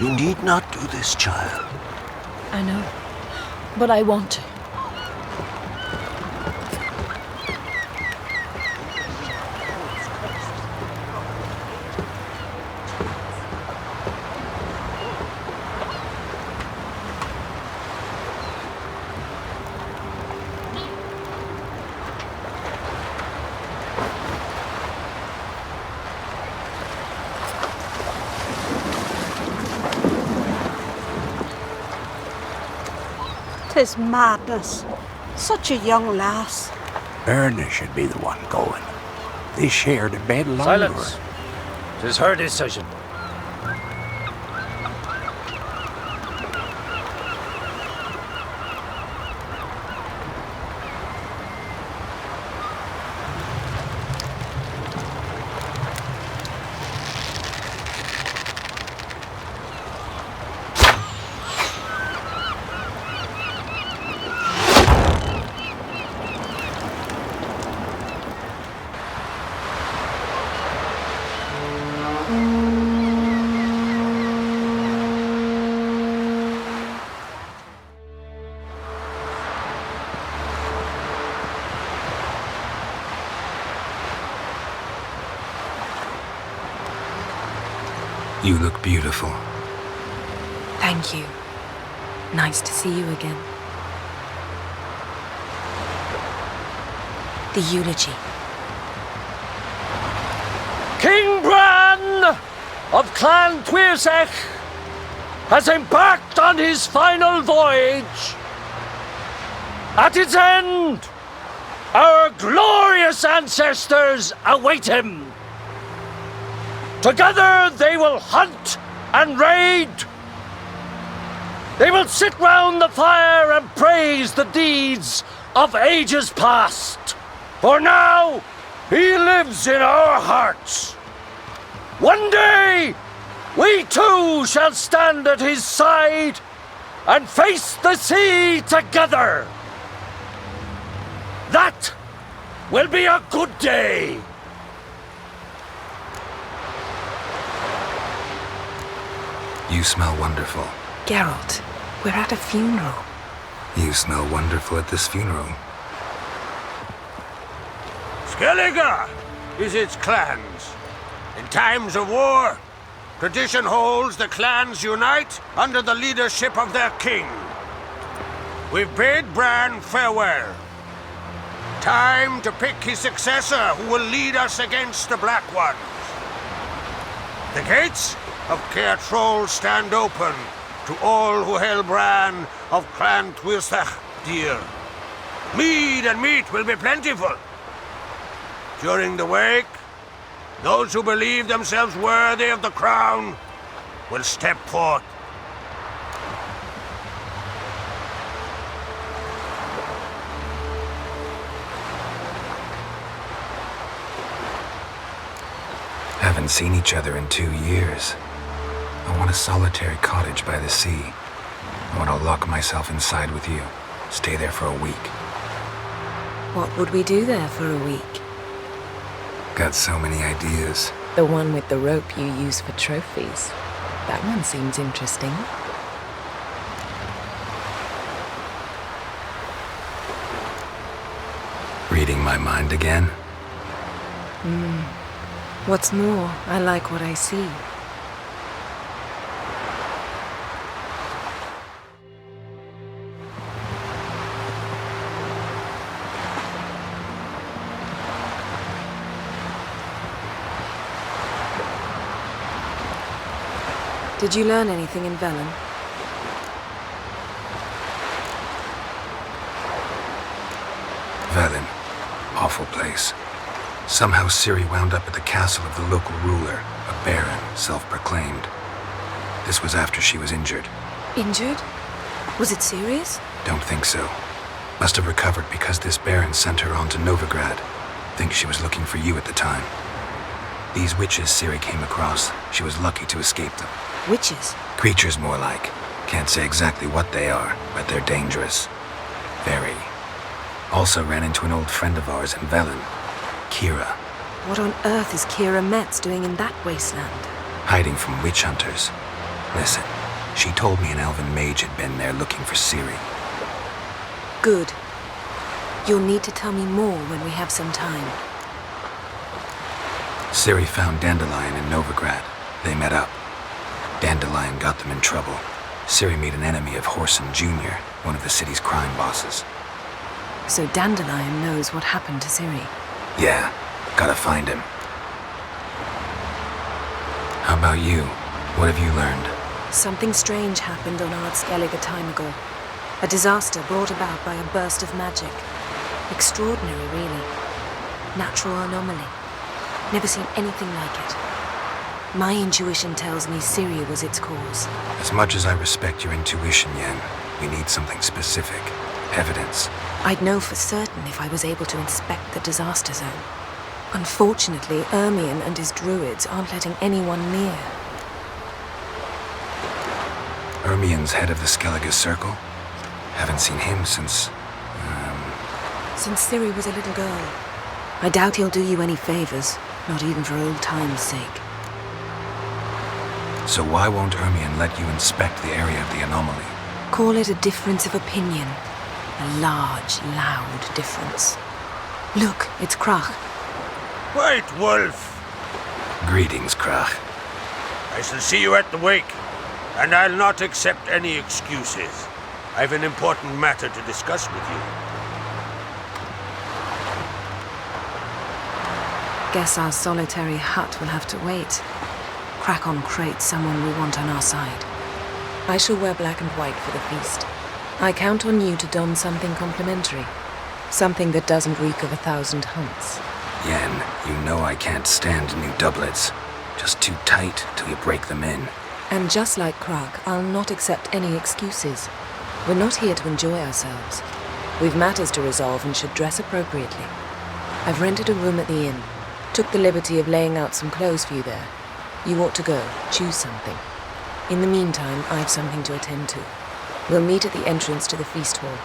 You need not do this, child. I know, but I want to. Tis madness. Such a young lass. Erna should be the one going. They shared a bed longer. Silence. 'Tis her decision. You look beautiful. Thank you. Nice to see you again. The eulogy. King Bran of Clan Twirsech has embarked on his final voyage. At its end, our glorious ancestors await him. Together they will hunt and raid. They will sit round the fire and praise the deeds of ages past. For now, he lives in our hearts. One day, we too shall stand at his side and face the sea together. That will be a good day. You smell wonderful. Geralt, we're at a funeral. You smell wonderful at this funeral. Skellige is its clans. In times of war, tradition holds the clans unite under the leadership of their king. We've bid Bran farewell. Time to pick his successor who will lead us against the Black Ones. The gates of Craite stand open to all who held Bran of Clan Twirsech dear. Mead and meat will be plentiful. During the wake, those who believe themselves worthy of the crown will step forth. Haven't seen each other in 2 years. I want a solitary cottage by the sea. I want to lock myself inside with you. Stay there for a week. What would we do there for a week? Got so many ideas. The one with the rope you use for trophies. That one seems interesting. Reading my mind again? What's more, I like what I see. Did you learn anything in Velen? Velen. Awful place. Somehow Ciri wound up at the castle of the local ruler, a baron, self-proclaimed. This was after she was injured. Injured? Was it serious? Don't think so. Must have recovered because this baron sent her on to Novigrad. Think she was looking for you at the time. These witches Ciri came across, she was lucky to escape them. Witches? Creatures more like. Can't say exactly what they are, but they're dangerous. Very. Also ran into an old friend of ours in Velen, Kira. What on earth is Kira Metz doing in that wasteland? Hiding from witch hunters. Listen, she told me an elven mage had been there looking for Ciri. Good. You'll need to tell me more when we have some time. Ciri found Dandelion in Novigrad. They met up. Dandelion got them in trouble. Ciri made an enemy of Whoreson Jr., one of the city's crime bosses. So Dandelion knows what happened to Ciri. Yeah, gotta find him. How about you? What have you learned? Something strange happened on Ard Skellige a time ago. A disaster brought about by a burst of magic. Extraordinary, really. Natural anomaly. Never seen anything like it. My intuition tells me Ciri was its cause. As much as I respect your intuition, Yen, we need something specific. Evidence. I'd know for certain if I was able to inspect the disaster zone. Unfortunately, Ermion and his druids aren't letting anyone near. Ermion's head of the Skellige Circle? Haven't seen him since... Since Ciri was a little girl. I doubt he'll do you any favors, not even for old time's sake. So why won't Ermion let you inspect the area of the anomaly? Call it a difference of opinion. A large, loud difference. Look, it's Crach. White Wolf! Greetings, Crach. I shall see you at the wake, and I'll not accept any excuses. I've an important matter to discuss with you. Guess our solitary hut will have to wait. Crack on Craite, someone we want on our side. I shall wear black and white for the feast. I count on you to don something complimentary. Something that doesn't reek of 1,000 hunts. Yen, you know I can't stand new doublets. Just too tight till you break them in. And just like Crach, I'll not accept any excuses. We're not here to enjoy ourselves. We've matters to resolve and should dress appropriately. I've rented a room at the inn. Took the liberty of laying out some clothes for you there. You ought to go. Choose something. In the meantime, I've something to attend to. We'll meet at the entrance to the feast hall.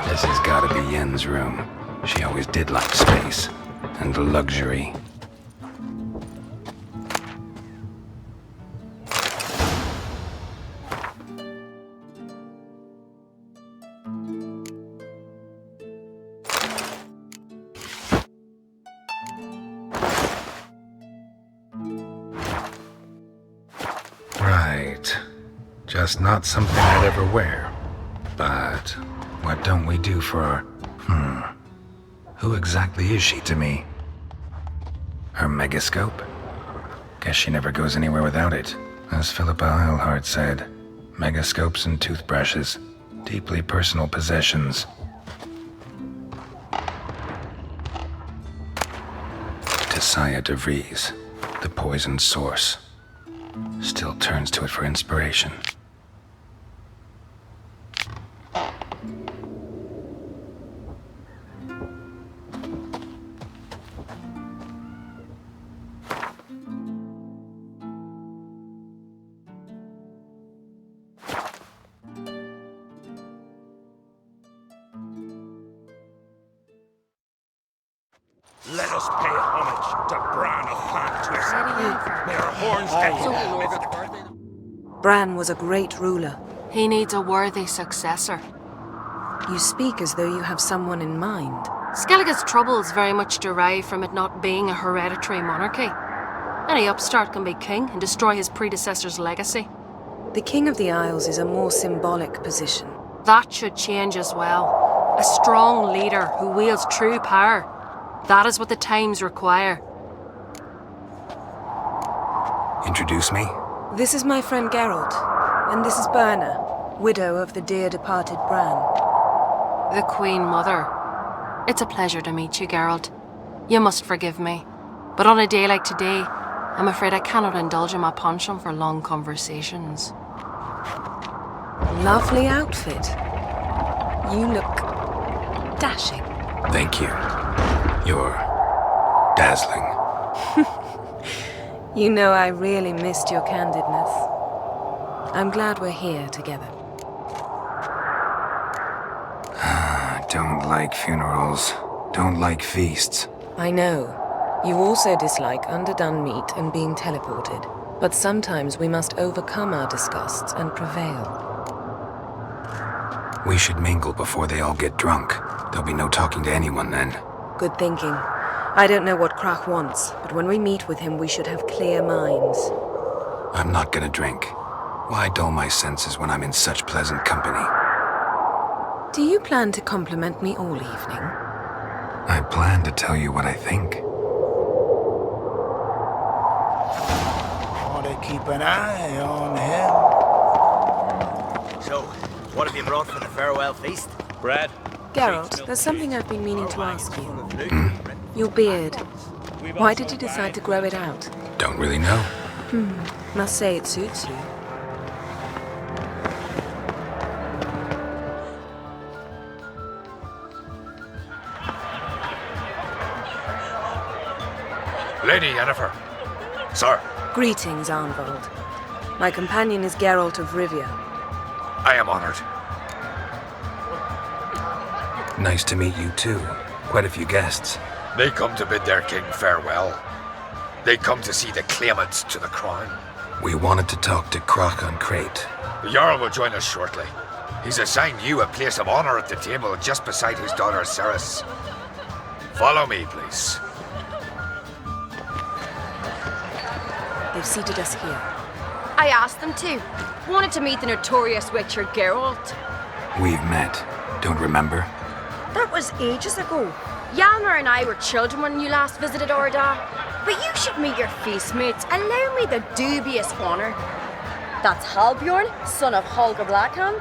This has gotta be Yen's room. She always did like space and luxury. Right. Just not something I'd ever wear. But what don't we do for... Who exactly is she to me? Her megascope? Guess she never goes anywhere without it. As Philippa Eilhart said, megascopes and toothbrushes, deeply personal possessions. Tessia de Vries, the poisoned source. Still turns to it for inspiration. Let us pay homage to Bran of Clan. May our horns echo. Bran was a great ruler. He needs a worthy successor. You speak as though you have someone in mind. Skellige's troubles very much derive from it not being a hereditary monarchy. Any upstart can be king and destroy his predecessor's legacy. The King of the Isles is a more symbolic position. That should change as well. A strong leader who wields true power. That is what the times require. Introduce me? This is my friend Geralt, and this is Birna, widow of the dear departed Bran. The Queen Mother. It's a pleasure to meet you, Geralt. You must forgive me. But on a day like today, I'm afraid I cannot indulge in my penchant for long conversations. Lovely outfit. You look dashing. Thank you. You're dazzling. You know I really missed your candidness. I'm glad we're here together. Don't like funerals. Don't like feasts. I know. You also dislike underdone meat and being teleported. But sometimes we must overcome our disgusts and prevail. We should mingle before they all get drunk. There'll be no talking to anyone then. Good thinking. I don't know what Crach wants, but when we meet with him, we should have clear minds. I'm not gonna drink. Why dull my senses when I'm in such pleasant company? Do you plan to compliment me all evening? I plan to tell you what I think. Want to keep an eye on him. So, what have you brought for the farewell feast? Bread. Geralt, there's something I've been meaning to ask you. Your beard. Why did you decide to grow it out? Don't really know. Must say it suits you. Lady Yennefer. Sir. Greetings, Arnvold. My companion is Geralt of Rivia. I am honored. Nice to meet you too. Quite a few guests. They come to bid their king farewell. They come to see the claimants to the crown. We wanted to talk to Crach on Craite. The Jarl will join us shortly. He's assigned you a place of honor at the table just beside his daughter Ceres. Follow me, please. They've seated us here. I asked them to. Wanted to meet the notorious witcher Geralt. We've met. Don't remember? That was ages ago. Hjalmar and I were children when you last visited Orda. But you should meet your feast mates. Allow me the dubious honour. That's Halbjorn, son of Holger Blackhand.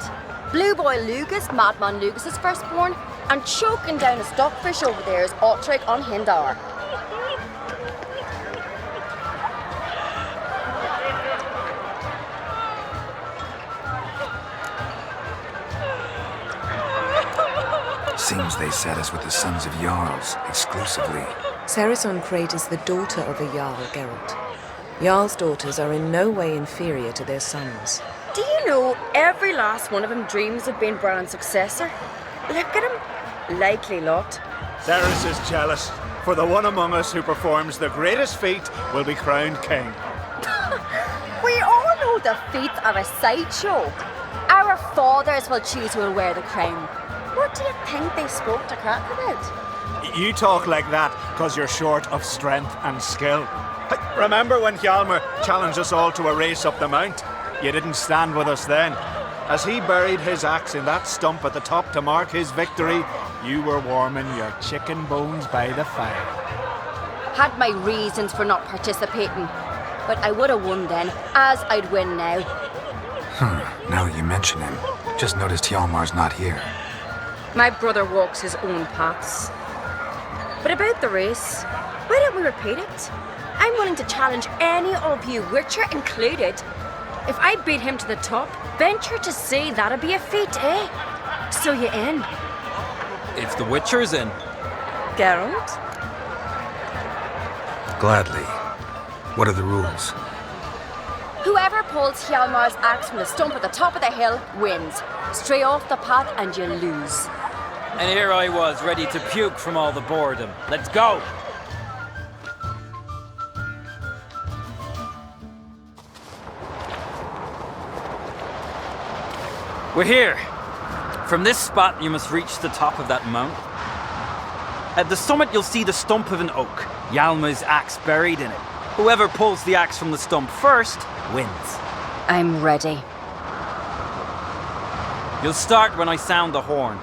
Blue Boy Lugus, Madman Lugus's firstborn. And choking down a stockfish over there is Otric on Hindar. Seems they set us with the sons of Jarls, exclusively. Ceres on Craite is the daughter of a Jarl, Geralt. Jarl's daughters are in no way inferior to their sons. Do you know every last one of them dreams of being Bran's successor? Look at him. Likely lot. Ceres is jealous, for the one among us who performs the greatest feat will be crowned king. We all know the feats are a sideshow. Our fathers will choose who will wear the crown. What do you think they spoke to Crach about? You talk like that because you're short of strength and skill. Remember when Hjalmar challenged us all to a race up the mount? You didn't stand with us then. As he buried his axe in that stump at the top to mark his victory, you were warming your chicken bones by the fire. Had my reasons for not participating, but I would have won then, as I'd win now. Now that you mention him, just noticed Hjalmar's not here. My brother walks his own paths. But about the race, why don't we repeat it? I'm willing to challenge any of you, Witcher included. If I beat him to the top, venture to say that'd be a feat, eh? So you in? If the Witcher's in. Geralt? Gladly. What are the rules? Whoever pulls Hjalmar's axe from the stump at the top of the hill wins. Stray off the path and you lose. And here I was, ready to puke from all the boredom. Let's go! We're here. From this spot, you must reach the top of that mount. At the summit, you'll see the stump of an oak, Hjalmar's axe buried in it. Whoever pulls the axe from the stump first wins. I'm ready. You'll start when I sound the horn.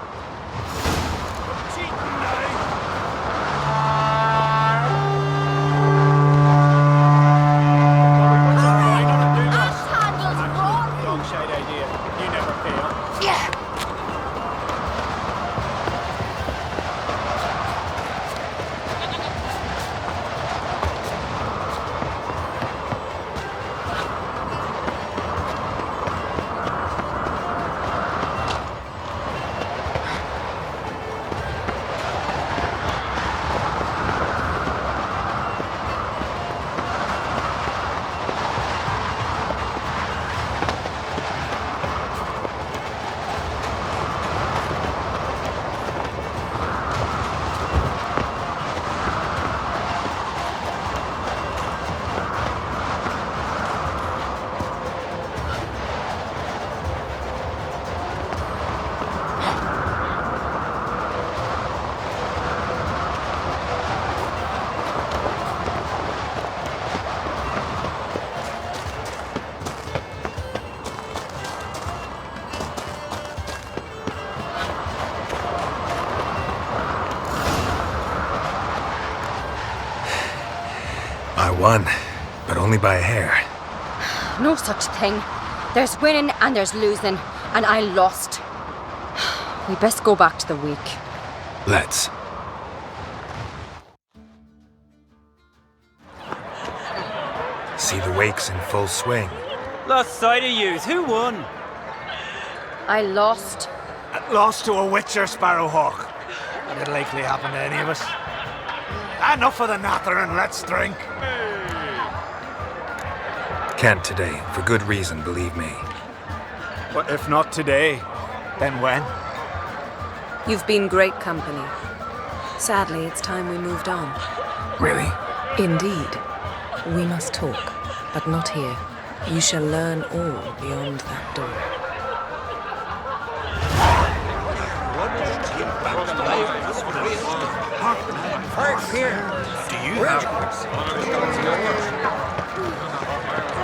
won, but only by a hair. No such thing. There's winning and there's losing, and I lost. We best go back to the week. Let's. See the wakes in full swing. Lost sight of yous. Who won? I lost. Lost to a witcher, Sparrowhawk. That'd likely happen to any of us. Enough of the natter and let's drink. Can't today, for good reason, believe me. But if not today, then when? You've been great company. Sadly, it's time we moved on. Really? Indeed. We must talk, but not here. You shall learn all beyond that door. Do you have...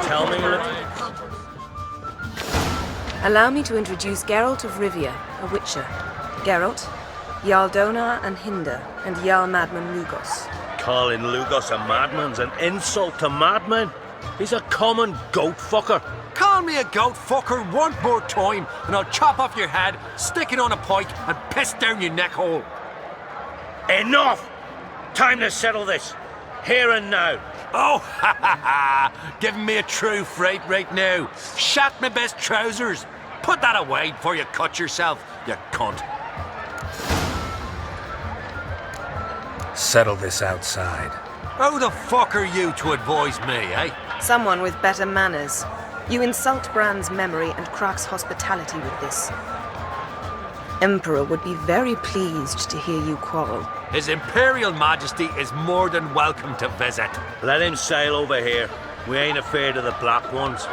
Tell me. Allow me to introduce Geralt of Rivia, a witcher. Geralt, Jarl Donar and Hinder, and Jarl Madman Lugos. Calling Lugos a madman's an insult to madmen. He's a common goat fucker. Call me a goat fucker one more time, and I'll chop off your head, stick it on a pike, and piss down your neck hole. Enough! Time to settle this. Here and now. Oh, ha ha ha! Giving me a true fright right now. Shat my best trousers. Put that away before you cut yourself, you cunt. Settle this outside. Who the fuck are you to advise me, eh? Someone with better manners. You insult Bran's memory and Crach's hospitality with this. Emperor would be very pleased to hear you quarrel. His Imperial Majesty is more than welcome to visit. Let him sail over here. We ain't afraid of the Black Ones.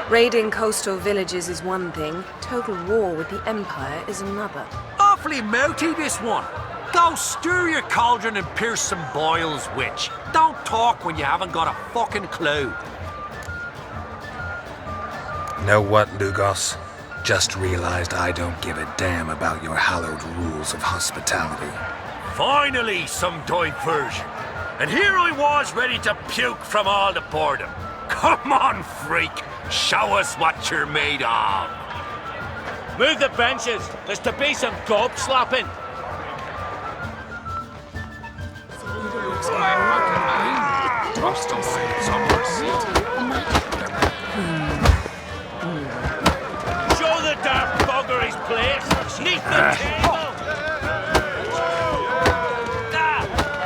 Raiding coastal villages is one thing. Total war with the Empire is another. Awfully mouthy, this one. Go stir your cauldron and pierce some boils, witch. Don't talk when you haven't got a fucking clue. Know what, Lugos? Just realized I don't give a damn about your hallowed rules of hospitality. Finally, some diversion. And here I was ready to puke from all the boredom. Come on, freak. Show us what you're made of. Move the benches. There's to be some gob slapping. Show the damn bugger his place. Neath the table.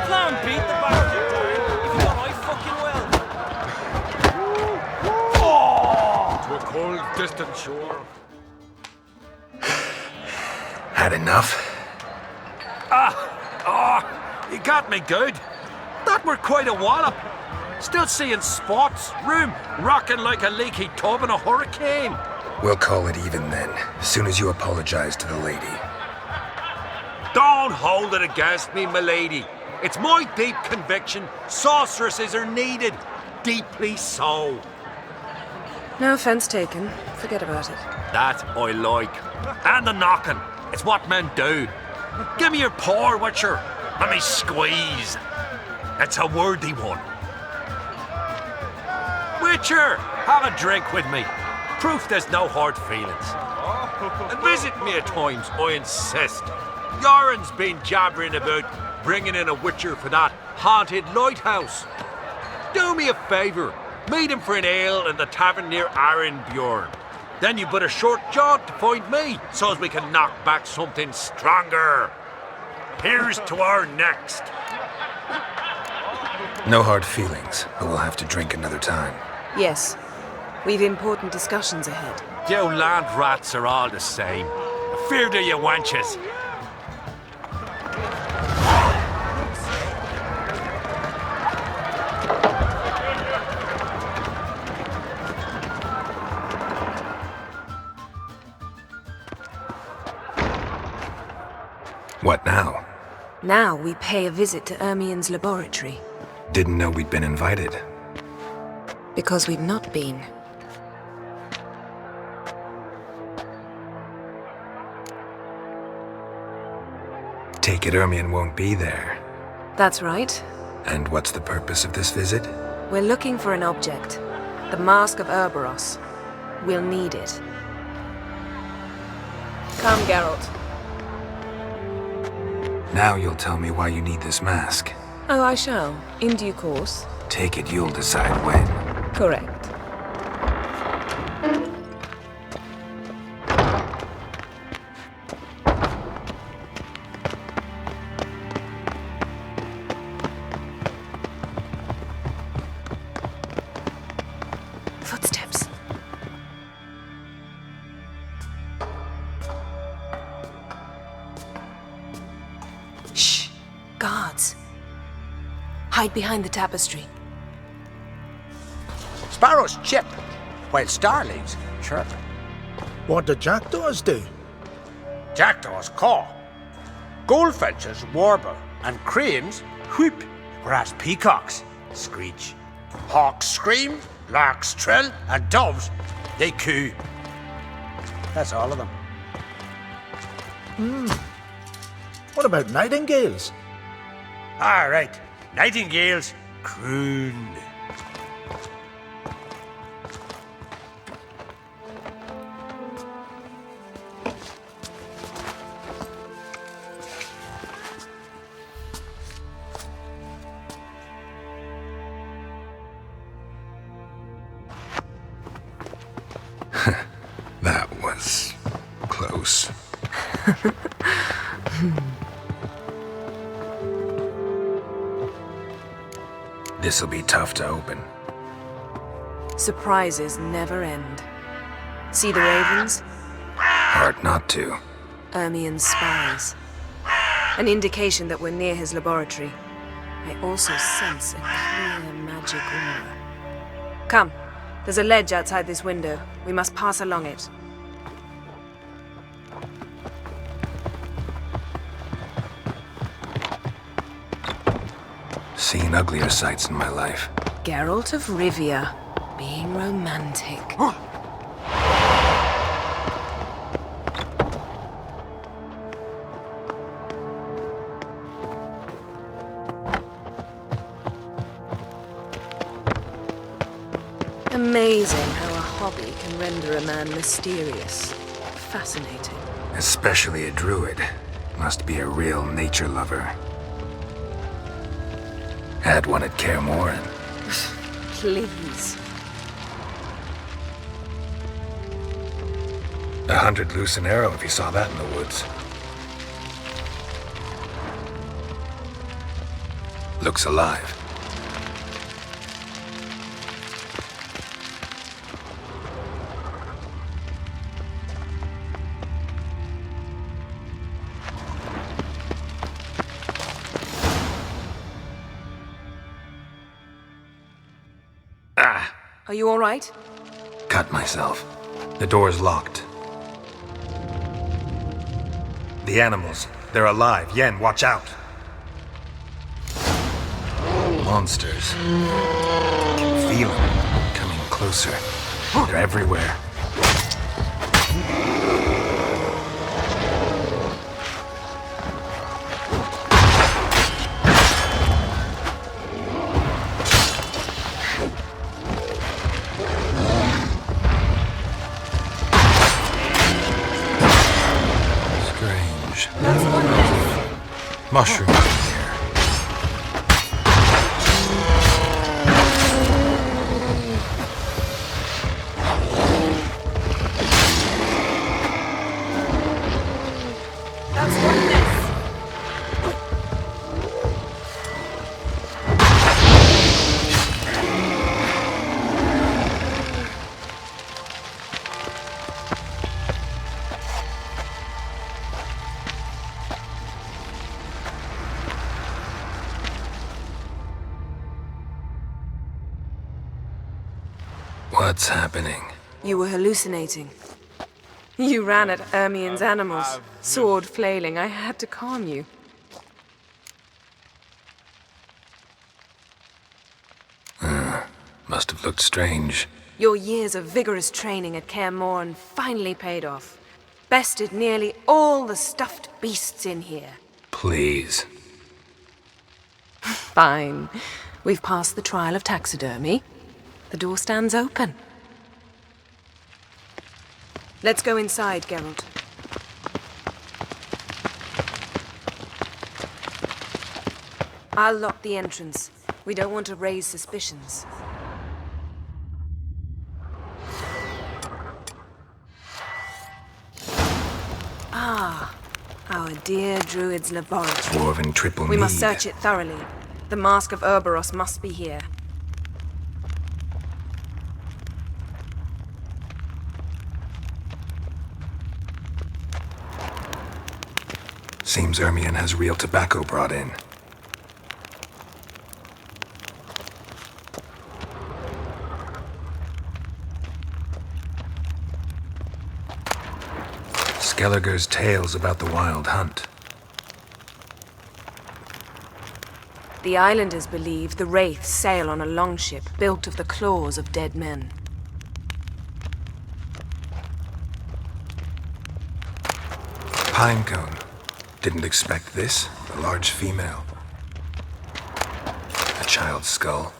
Flam beat the bastard down. If you got I fucking well. To a cold, distant shore. Had enough? You got me good. That were quite a wallop. Still seeing spots, room rocking like a leaky tub in a hurricane. We'll call it even then, as soon as you apologize to the lady. Don't hold it against me, milady. It's my deep conviction sorceresses are needed. Deeply so. No offense taken. Forget about it. That I like. And the knocking. It's what men do. Give me your paw, Witcher. Let me squeeze. It's a worthy one. Witcher, have a drink with me. Proof there's no hard feelings. And visit me at times, I insist. Yoren's been jabbering about bringing in a Witcher for that haunted lighthouse. Do me a favour. Meet him for an ale in the tavern near Arenbjorn. Then you but a short jaunt to find me, so as we can knock back something stronger. Here's to our next. No hard feelings, but we'll have to drink another time. Yes. We've important discussions ahead. You land rats are all the same. Fear to you wenches. What now? Now we pay a visit to Ermion's laboratory. Didn't know we'd been invited. Because we've not been. Take it Ermion won't be there. That's right. And what's the purpose of this visit? We're looking for an object. The Mask of Uroboros. We'll need it. Come, Geralt. Now you'll tell me why you need this mask. Oh, I shall. In due course. Take it you'll decide when. Correct. Footsteps. Shh! Guards. Hide behind the tapestry. Sparrows chip, while starlings chirp. What do jackdaws do? Jackdaws caw. Goldfinches warble, and cranes whoop, whereas peacocks screech. Hawks scream, larks trill, and doves, they coo. That's all of them. What about nightingales? All right, nightingales croon. That was close. This'll be tough to open. Surprises never end. See the ravens? Hard not to. Ermion's spies. An indication that we're near his laboratory. I also sense a clear magic aura. Come, there's a ledge outside this window. We must pass along it. Seen uglier sights in my life. Geralt of Rivia, being romantic. Amazing how a hobby can render a man mysterious. Fascinating. Especially a druid. Must be a real nature lover. Had one at Kaer Morhen. Please. 100 loose an arrow if you saw that in the woods. Looks alive. Are you all right? Cut myself. The door's locked. The animals, they're alive. Yen, watch out. Monsters. I can feel them coming closer. They're everywhere. Mushroom here. That's wonders. What's happening? You were hallucinating. You ran at Ermion's animals, sword flailing. I had to calm you. Must have looked strange. Your years of vigorous training at Kaer Morhen finally paid off. Bested nearly all the stuffed beasts in here. Please. Fine. We've passed the trial of taxidermy. The door stands open. Let's go inside, Geralt. I'll lock the entrance. We don't want to raise suspicions. Ah, our dear druid's laboratory. Dwarven triple We must mead. search it thoroughly. The Mask of Uroboros must be here. Seems Ermion has real tobacco brought in. Skellige's tales about the wild hunt. The islanders believe the wraiths sail on a longship built of the claws of dead men. Pinecone. Didn't expect this. A large female. A child's skull.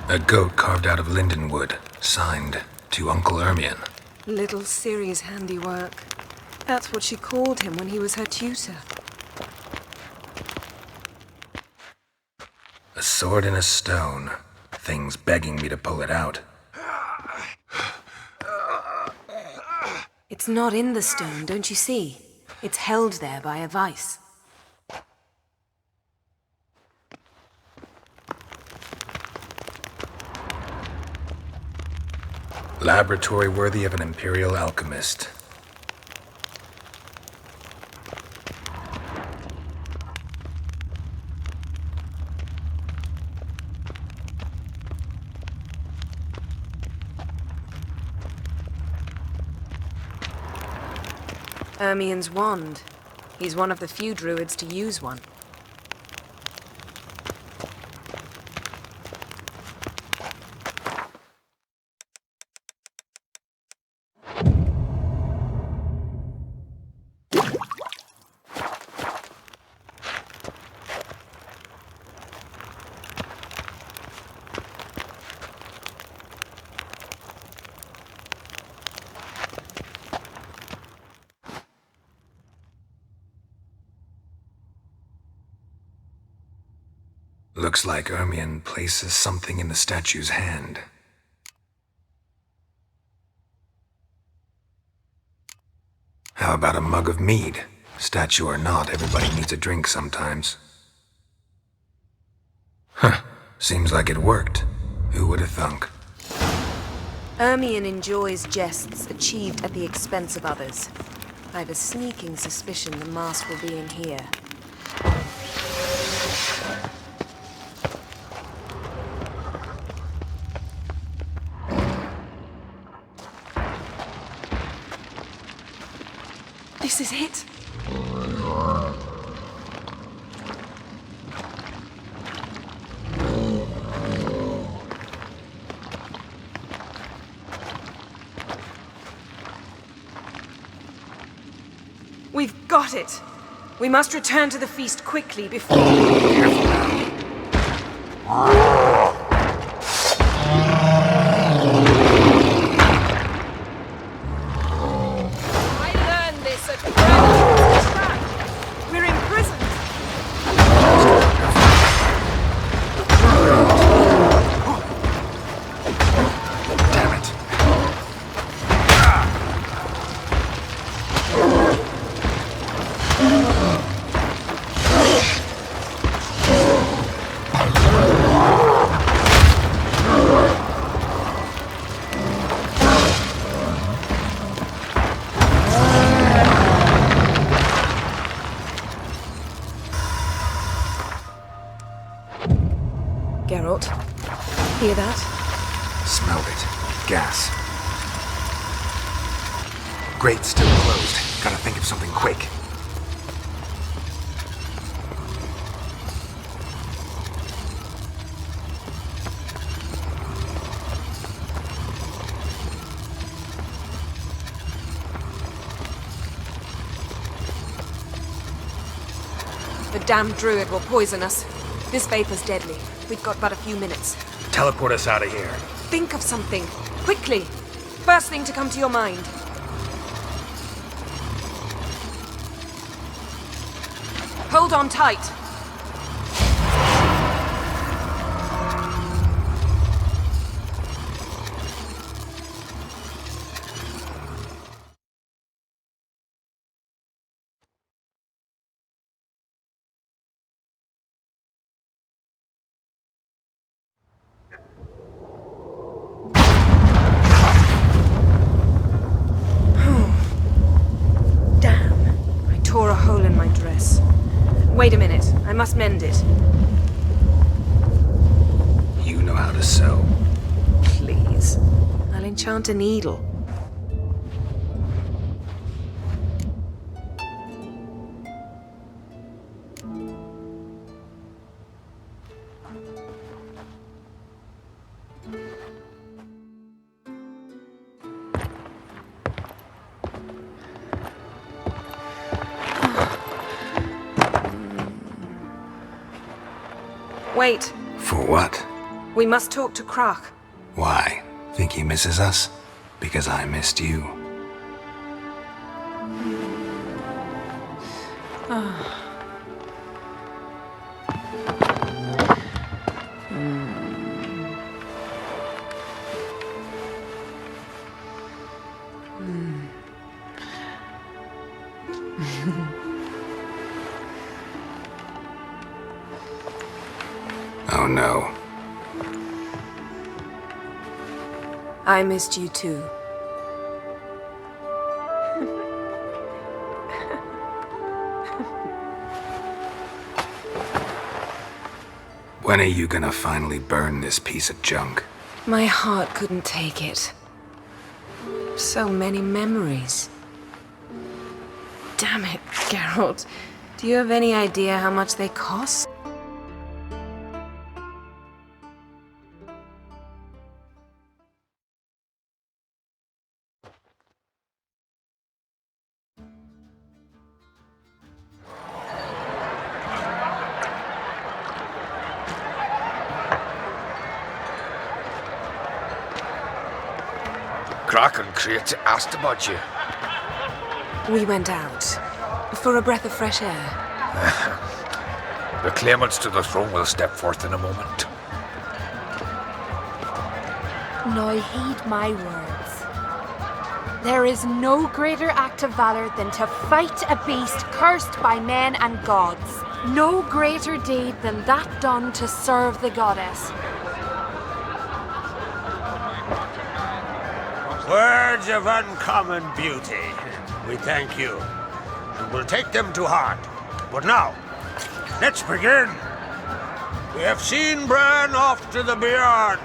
A goat carved out of lindenwood, signed to Uncle Ermion. Little Ciri's handiwork. That's what she called him when he was her tutor. A sword in a stone. Thing's begging me to pull it out. It's not in the stone, don't you see? It's held there by a vice. Laboratory worthy of an imperial alchemist. Ermion's wand. He's one of the few druids to use one. Looks like Ermion places something in the statue's hand. How about a mug of mead? Statue or not, everybody needs a drink sometimes. Huh. Seems like it worked. Who would have thunk? Ermion enjoys jests achieved at the expense of others. I've a sneaking suspicion the mask will be in here. This is it. We've got it. We must return to the feast quickly before... Careful now. Geralt, hear that? Smelled it. Gas. Grate's still closed. Gotta think of something quick. The damned druid will poison us. This vapor's deadly. We've got but a few minutes. Teleport us out of here. Think of something. Quickly. First thing to come to your mind. Hold on tight. Tore a hole in my dress. Wait a minute, I must mend it. You know how to sew. Please. I'll enchant a needle. Wait. For what? We must talk to Crach. Why? Think he misses us? Because I missed you. Oh no. I missed you too. When are you gonna finally burn this piece of junk? My heart couldn't take it. So many memories. Damn it, Geralt. Do you have any idea how much they cost? Crach and Craite asked about you. We went out. For a breath of fresh air. The claimants to the throne will step forth in a moment. Now heed my words. There is no greater act of valor than to fight a beast cursed by men and gods. No greater deed than that done to serve the goddess. Words of uncommon beauty. We thank you, and we'll take them to heart. But now, let's begin. We have seen Bran off to the beyond,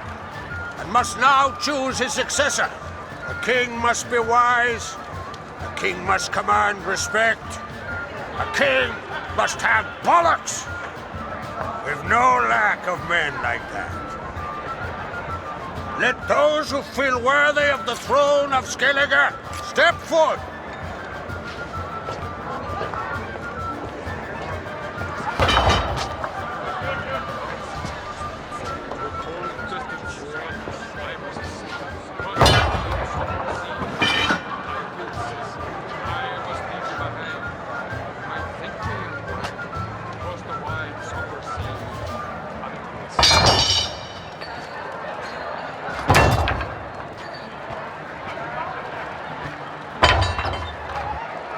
and must now choose his successor. A king must be wise. A king must command respect. A king must have bollocks. We've no lack of men like that. Let those who feel worthy of the throne of Skellige step forward.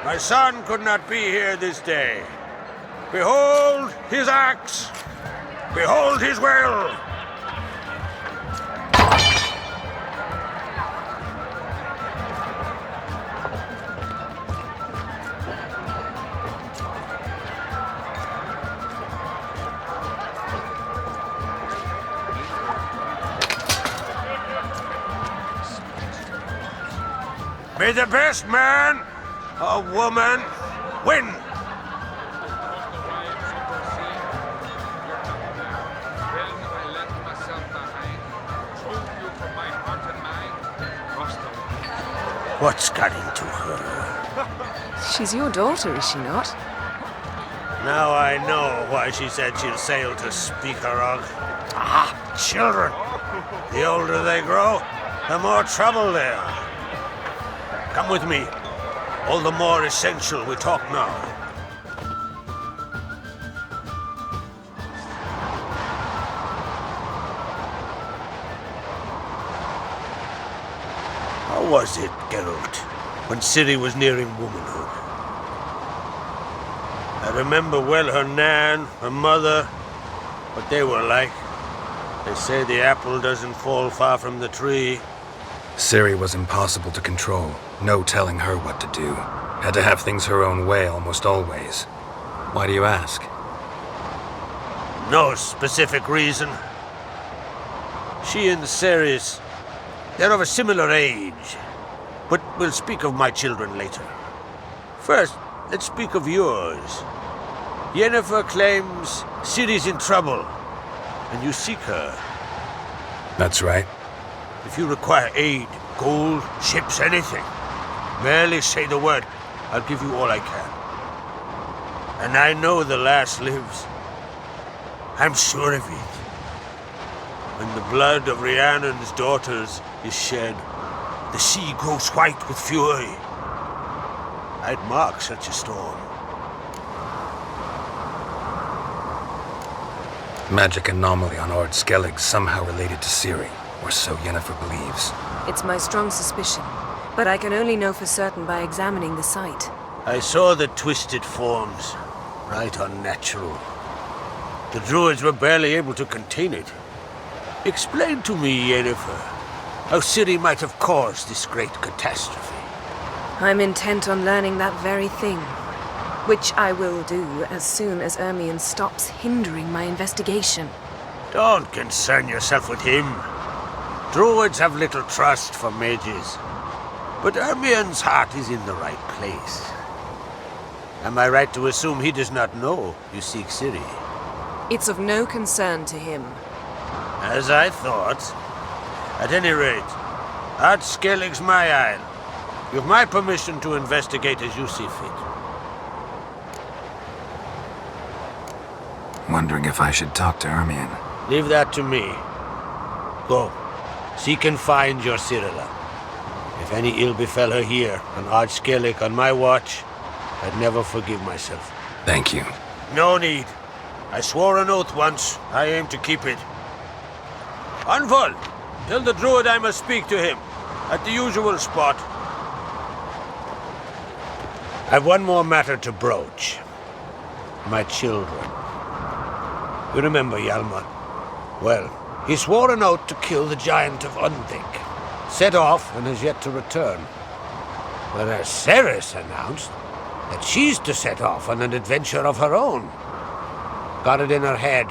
My son could not be here this day. Behold his axe. Behold his will. May the best man or woman win. What's got into her? She's your daughter, is she not? Now I know why she said she'll sail to Speakerog. Ah, children. The older they grow, the more trouble they are. Come with me. All the more essential we talk now. How was it, Geralt, when Ciri was nearing womanhood? I remember well her nan, her mother, what they were like. They say the apple doesn't fall far from the tree. Ciri was impossible to control. No telling her what to do. Had to have things her own way almost always. Why do you ask? No specific reason. She and Ceres, they're of a similar age. But we'll speak of my children later. First, let's speak of yours. Yennefer claims Ciri's in trouble, and you seek her. That's right. If you require aid, gold, ships, anything, merely say the word. I'll give you all I can. And I know the lass lives. I'm sure of it. When the blood of Rhiannon's daughters is shed, the sea grows white with fury. I'd mark such a storm. Magic anomaly on Ard Skellige somehow related to Ciri, or so Yennefer believes. It's my strong suspicion, but I can only know for certain by examining the site. I saw the twisted forms, right unnatural. The druids were barely able to contain it. Explain to me, Yennefer, how Ciri might have caused this great catastrophe. I'm intent on learning that very thing, which I will do as soon as Ermion stops hindering my investigation. Don't concern yourself with him. Druids have little trust for mages, but Ermion's heart is in the right place. Am I right to assume he does not know you seek Ciri? It's of no concern to him. As I thought. At any rate, Ard Skellige's my isle. You've my permission to investigate as you see fit. Wondering if I should talk to Ermion. Leave that to me. Go. Seek and find your Cirilla. If any ill befell her here, on Ard Skellige on my watch, I'd never forgive myself. Thank you. No need. I swore an oath once. I aim to keep it. Anvol, tell the druid I must speak to him. At the usual spot. I've one more matter to broach. My children. You remember Hjalmar? Well, he swore an oath to kill the giant of Undvik. Set off and has yet to return. Whereas Ceres announced that she's to set off on an adventure of her own. Got it in her head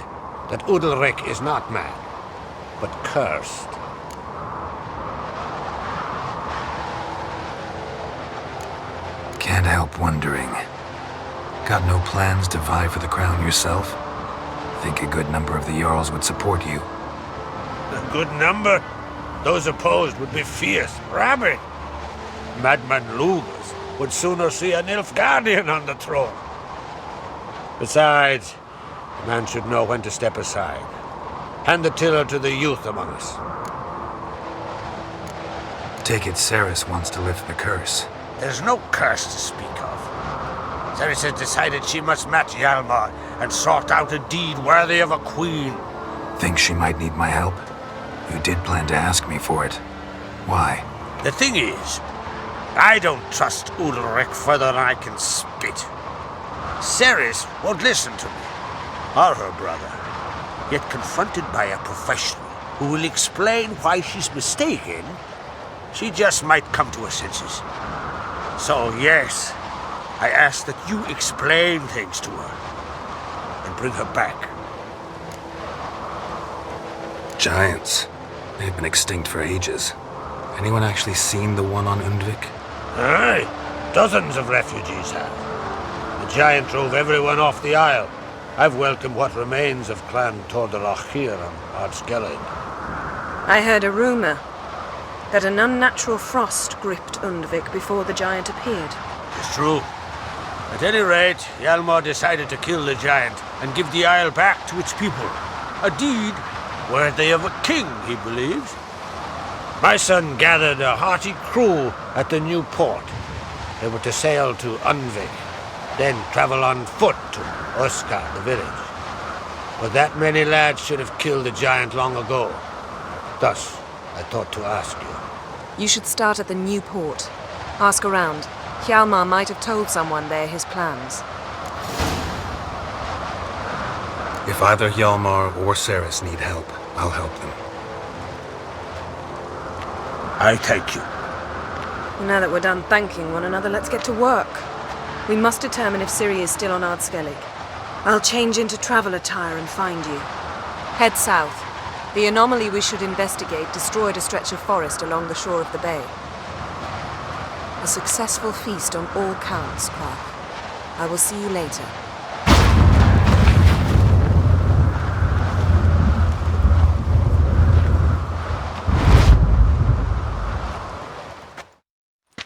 that Udalric is not mad, but cursed. Can't help wondering. Got no plans to vie for the crown yourself? Think a good number of the jarls would support you. A good number? Those opposed would be fierce, rabid. Madman Lugas would sooner see an Nilfgaardian on the throne. Besides, a man should know when to step aside. Hand the tiller to the youth among us. Take it Ceres wants to lift the curse. There's no curse to speak of. Ceres has decided she must match Hjalmar and sort out a deed worthy of a queen. Think she might need my help? You did plan to ask me for it. Why? The thing is, I don't trust Udalric further than I can spit. Ceres won't listen to me, or her brother. Yet confronted by a professional who will explain why she's mistaken, she just might come to her senses. So yes, I ask that you explain things to her and bring her back. Giants. They've been extinct for ages. Anyone actually seen the one on Undvik? Aye, dozens of refugees have. The giant drove everyone off the isle. I've welcomed what remains of Clan Tordarach here on Ard Skellige. I heard a rumor that an unnatural frost gripped Undvik before the giant appeared. It's true. A At any rate, Hjalmar decided to kill the giant and give the isle back to its people. A deed worthy of a king, he believes. My son gathered a hearty crew at the new port. They were to sail to Unvik, then travel on foot to Oskar, the village. But that many lads should have killed the giant long ago. Thus, I thought to ask you. You should start at the new port. Ask around. Hjalmar might have told someone there his plans. If either Hjalmar or Ceres need help, I'll help them. I thank you. Now that we're done thanking one another, let's get to work. We must determine if Ciri is still on Ard Skellige. I'll change into travel attire and find you. Head south. The anomaly we should investigate destroyed a stretch of forest along the shore of the bay. A successful feast on all counts, Crach. I will see you later.